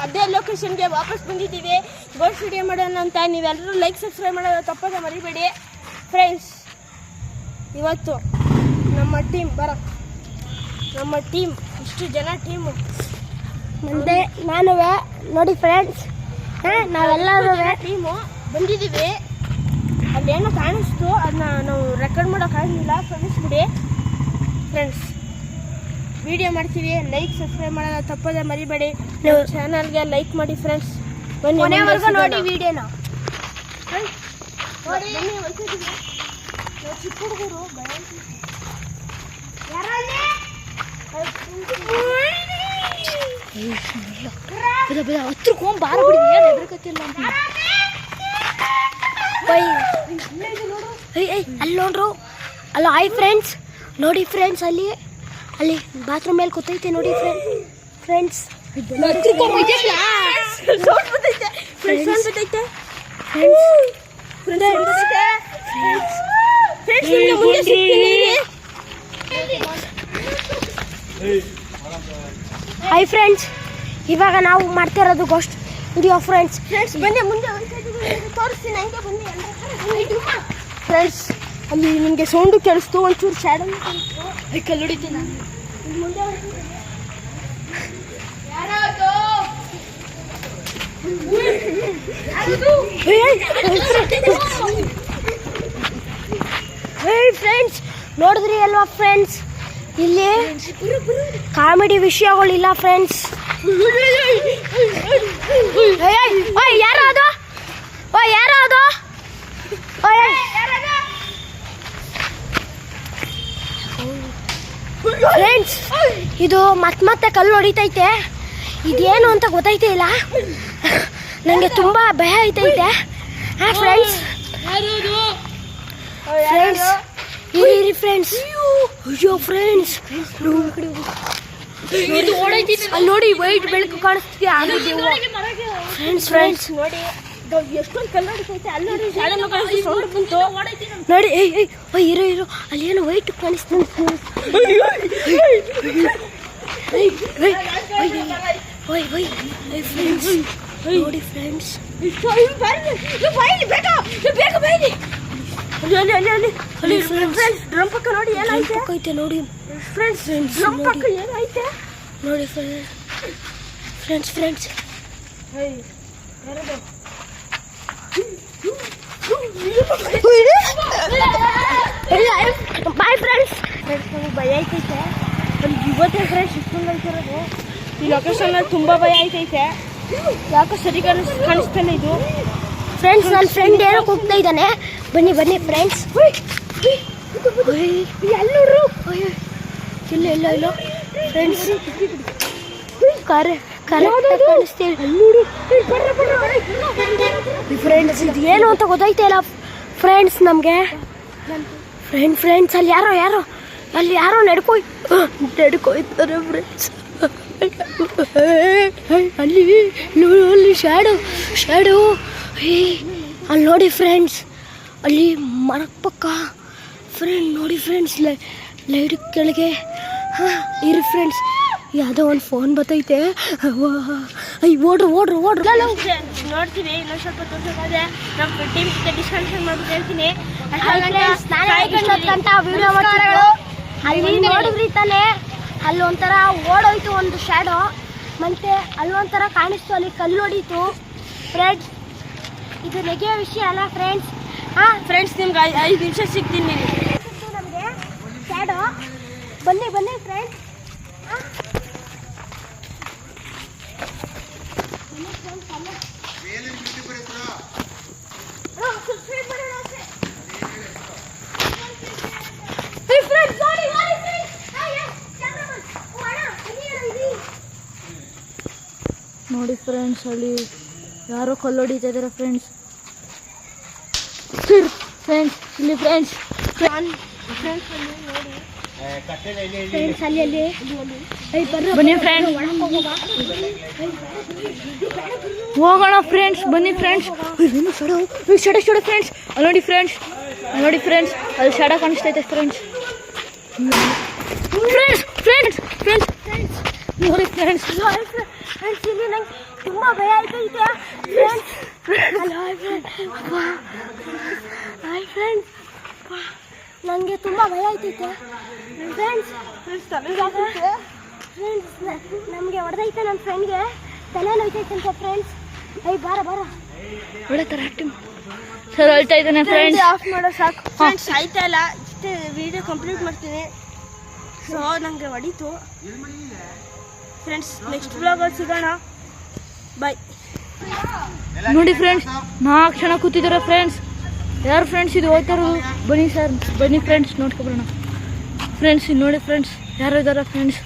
ಅದೇ ಲೊಕೇಶನ್ಗೆ ವಾಪಸ್ ಬಂದಿದ್ದೀವಿ. ಗೋಲ್ಡ್ ಸ್ಟುಡಿಯೋ ಮಾಡೋಣ ಅಂತ. ನೀವೆಲ್ಲರೂ ಲೈಕ್ ಸಬ್ಸ್ಕ್ರೈಬ್ ಮಾಡೋದು ತಪ್ಪದೆ ಮರಿಬೇಡಿ ಫ್ರೆಂಡ್ಸ್. ಇವತ್ತು ನಮ್ಮ ಟೀಮ್ ಇಷ್ಟು ಜನ ಟೀಮು ಮುಂದೆ ನಾನು ನೋಡಿ ಫ್ರೆಂಡ್ಸ್, ನಾವೆಲ್ಲರೂ ಟೀಮು ಬಂದಿದ್ದೀವಿ. ಅಲ್ಲೇನೋ ಕಾಣಿಸ್ತು, ಅದನ್ನ ನಾವು ರೆಕಾರ್ಡ್ ಮಾಡೋಕ್ಕಾಗಲಿಲ್ಲ, ಕ್ಷಮಿಸ್ಬಿಡಿ ಫ್ರೆಂಡ್ಸ್. ವಿಡಿಯೋ ಮಾಡ್ತೀವಿ, ಲೈಕ್ ಸಬ್ಸ್ಕ್ರೈಬ್ ಮಾಡೋಣ ತಪ್ಪದೆ ಮರಿಬೇಡಿ. ನೀವು ಚಾನಲ್ಗೆ ಲೈಕ್ ಮಾಡಿ ಫ್ರೆಂಡ್ಸ್. ಕೊನೆವರೆಗೂ ನೋಡಿ ವಿಡಿಯೋನ. ಚಿಕ್ಕ ಹುಡುಗರು ಹತ್ರಕ್ಕೆ ಬಾರ ಬಿಡಿ, ಏನು ಹೆದರ್ಕತ್ತಿಲ್ಲ ಅಂತ. ಅಲ್ಲಿ ನೋಡ್ರು, ಅಲ್ಲ ಹಾಯ್ ಫ್ರೆಂಡ್ಸ್. ನೋಡಿ ಫ್ರೆಂಡ್ಸ್, ಅಲ್ಲಿ ಬಾತ್ರೂಮ್ ಮೇಲೆ ಕೂತೈತೆ ನೋಡಿ ಫ್ರೆಂಡ್ಸ್. ಹಾಯ್ ಫ್ರೆಂಡ್ಸ್, ಇವಾಗ ನಾವು ಮಾಡ್ತಿರೋದು ಗೋಸ್ಟ್ ವಿಡಿಯೋ ಫ್ರೆಂಡ್ಸ್. ಬನ್ನಿ ಮುಂದೆ ತೋರಿಸ್ತೀನಿ, ಹಂಗೆ ಬನ್ನಿ ಫ್ರೆಂಡ್ಸ್. ಅಲ್ಲಿ ನಿಮಗೆ ಸೌಂಡು ಕೇಳಿಸ್ತು, ಒಂಚೂರು ಶ್ಯಾಡೋ ಕಲ್ಲು ಹೊಡಿತೀನಿ ನಾನು. ಮುಂದೆ ಫ್ರೆಂಡ್ಸ್, ನೋಡಿದ್ರಿ ಅಲ್ವಾ ಫ್ರೆಂಡ್ಸ್, ಇಲ್ಲಿ ಕಾಮಿಡಿ ವಿಷಯಗಳಿಲ್ಲ ಫ್ರೆಂಡ್ಸ್. ಯಾರೋ ಅದು ಫ್ರೆಂಡ್ಸ್, ಇದು ಮತ್ತೆ ಕಲ್ಲು ಹೊಡಿತೈತೆ. ಇದೇನು ಅಂತ ಗೊತ್ತೈತೆ ಇಲ್ಲ, ನನಗೆ ತುಂಬ ಭಯ ಐತೈತೆ ಫ್ರೆಂಡ್ಸ್. ಇರಿ ಫ್ರೆಂಡ್ಸ್, ಅಯ್ಯೋ ಫ್ರೆಂಡ್ಸ್, ಅಲ್ಲಿ ನೋಡಿ ವೈಟ್ ಬೆಳಕು ಕಾಣಿಸ್ತಿದೆ ಫ್ರೆಂಡ್ಸ್. ನೋಡಿ ಎಷ್ಟೊಂದು ಕಲ್ಲು ಹೊಡಿತೈತೆ, ಅಲ್ಲಿ ನೋಡಿ ಸೌಂಡ್ ಬಂತು ನೋಡಿ. ಇರೋ ಅಲ್ಲಿ ಏನೋ ವೈಟ್ ಕಾಣಿಸ್ತಾನೆ. ನೋಡಿ ಫ್ರೆಂಡ್ಸ್, ಡ್ರಮ್ ಪಕ್ಕ ನೋಡಿ ಏನೈತೆ ನೋಡಿ ಫ್ರೆಂಡ್ಸ್. ಡ್ರಮ್ ಪಕ್ಕ ಏನೈತೆ ನೋಡಿ ಫ್ರೆಂಡ್ಸ್. Bye friends. ನಮಗೆ ಭಯ ಐತೈತೆ, ಇವತ್ತೇ ಫ್ರೆಂಡ್ಸ್ ಇಷ್ಟೊಂದು ಅಂತಿರೋದು. ಈ ಲೊಕೇಶನಲ್ಲಿ ತುಂಬ ಭಯ ಐತೈತೆ, ಯಾಕೋ ಸರಿ ಕಾಣಿಸ್ತಾನೆ ಇದು ಫ್ರೆಂಡ್ಸ್. ನನ್ನ ಫ್ರೆಂಡ್ ಏನೋ ಹೋಗ್ತಾ ಇದ್ದಾನೆ, ಬನ್ನಿ ಫ್ರೆಂಡ್ಸ್. ಎಲ್ಲರೂ ಇಲ್ಲ ಫ್ರೆಂಡ್ಸ್, ಕಾಣಿಸ್ತೀವಿ ಫ್ರೆಂಡ್ಸ್. ಇದು ಏನು ಅಂತ ಗೊತ್ತೈತೆ ಇಲ್ಲ ಫ್ರೆಂಡ್ಸ್ ನಮಗೆ ಫ್ರೆಂಡ್ಸ್. ಅಲ್ಲಿ ಯಾರೋ ನಡ್ಕೋಯ್ತಾರೆ ಫ್ರೆಂಡ್ಸ್. ಅಲ್ಲಿ ಶ್ಯಾಡೋ ಅಲ್ಲಿ ನೋಡಿ ಫ್ರೆಂಡ್ಸ್, ಅಲ್ಲಿ ಮರಕ್ಕೆ ಪಕ್ಕ ನೋಡಿ ಫ್ರೆಂಡ್ಸ್, ಲೈಟ್ ಕೆಳಗೆ ಇರಿ ಫ್ರೆಂಡ್ಸ್. ಯಾವುದೋ ಒಂದು ಫೋನ್ ಬರ್ತೈತೆ, ಓಡ್ರು ನೋಡ್ತೀನಿ. ಇನ್ನೊಂದು ಸ್ವಲ್ಪ ತೋರಿಸೋದಾದ್ರೆ ನಮ್ಮ ಟೀಮ್ ಡಿಸ್ಕಷನ್ ಮಾಡ್ಬಿಟ್ಟು ಹೇಳ್ತೀನಿ. ಅಲ್ಲಿ ನೋಡಿದ್ರಿ ತಾನೆ, ಅಲ್ಲಿ ಒಂಥರ ಓಡೋಯ್ತು ಒಂದು ಶ್ಯಾಡೋ, ಮತ್ತೆ ಅಲ್ಲೊಂಥರ ಕಾಣಿಸ್ತು, ಅಲ್ಲಿ ಕಲ್ಲು ಹೊಡೀತು ಫ್ರೆಂಡ್ಸ್. ಇದು ನೆಗೆಯೋ ವಿಷಯ ಅಲ್ಲ ಫ್ರೆಂಡ್ಸ್. ಫ್ರೆಂಡ್ಸ್, ನಿಮ್ಗೆ 5 ನಿಮಿಷ ಸಿಗ್ತೀನಿ ನಮಗೆ ಶ್ಯಾಡೋ. ಬನ್ನಿ ಫ್ರೆಂಡ್ಸ್. ನೋಡಿ ಫ್ರೆಂಡ್ಸ್, ಅಲ್ಲಿ ಯಾರೋ ಕಲ್ಲು ಹೊಡಿತಾ ಇದ್ದಾರೆ ಫ್ರೆಂಡ್ಸ್. ಇಲ್ಲಿ ಫ್ರೆಂಡ್ಸ್ ಬನ್ನಿ ಫ್ರೆಂಡ್ಸ್, ಹೋಗೋಣ ಫ್ರೆಂಡ್ಸ್. ಬನ್ನಿ ಫ್ರೆಂಡ್ಸ್. ಶಡ ಫ್ರೆಂಡ್ಸ್, ಅಲ್ಲಿ ನೋಡಿ ಫ್ರೆಂಡ್ಸ್, ಅಲ್ಲಿ ಶಡ ಕಾಣಿಸ್ತೈತೆ ಫ್ರೆಂಡ್ಸ್. ನೋಡಿ ಫ್ರೆಂಡ್ಸ್, ಇಲ್ಲಿ ತುಂಬಾ ಭಯ ಆಯ್ತೈತೆ ಫ್ರೆಂಡ್ಸ್. ನನಗೆ ತುಂಬಾ ಭಯ ಆಯ್ತೈತೆ ಫ್ರೆಂಡ್ಸ್. ನಮಗೆ ಹೊಡೆದೈತೆ ನನ್ನ ಫ್ರೆಂಡ್ಗೆ ತಲೆ ನೋಯ್ತೈತಂತೆ ಫ್ರೆಂಡ್ಸ್. ಬಾರ ಒಳ್ಳೆ ಥರ ಆ್ಯಕ್ಟಿಂಗ್ ಸರ್ ಹೇಳ್ತಾ ಇದ್ದಾನೆ ಫ್ರೆಂಡ್ಸ್. ಆಫ್ ಮಾಡೋ ಸಾಕು ಫ್ರೆಂಡ್ಸ್. ಆಯ್ತಾ ಇಲ್ಲ, ಇಷ್ಟೇ ವಿಡಿಯೋ ಕಂಪ್ಲೀಟ್ ಮಾಡ್ತೀನಿ. ಸೊ ನನಗೆ ಹೊಡೀತು ಫ್ರೆಂಡ್ಸ್. ನೆಕ್ಸ್ಟ್ ಬ್ಲಾಗಲ್ಲಿ ಸಿಗೋಣ. ಬಾಯ್. ನೋಡಿ ಫ್ರೆಂಡ್ಸ್ 4 ಜನ ಕೂತಿದ್ದಾರೆ ಫ್ರೆಂಡ್ಸ್. ಯಾರು ಫ್ರೆಂಡ್ಸ್ ಇದು ಹೋಗ್ತಾ ಇರೋದು? ಬನ್ನಿ ಸರ್, ಬನ್ನಿ ಫ್ರೆಂಡ್ಸ್ ನೋಡ್ಕೊಬರೋಣ. ಫ್ರೆಂಡ್ಸ್ ಇಲ್ಲಿ ನೋಡಿ ಫ್ರೆಂಡ್ಸ್ ಯಾರು ಇದ್ದಾರೆ ಫ್ರೆಂಡ್ಸ್.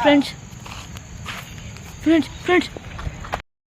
Friends friends friends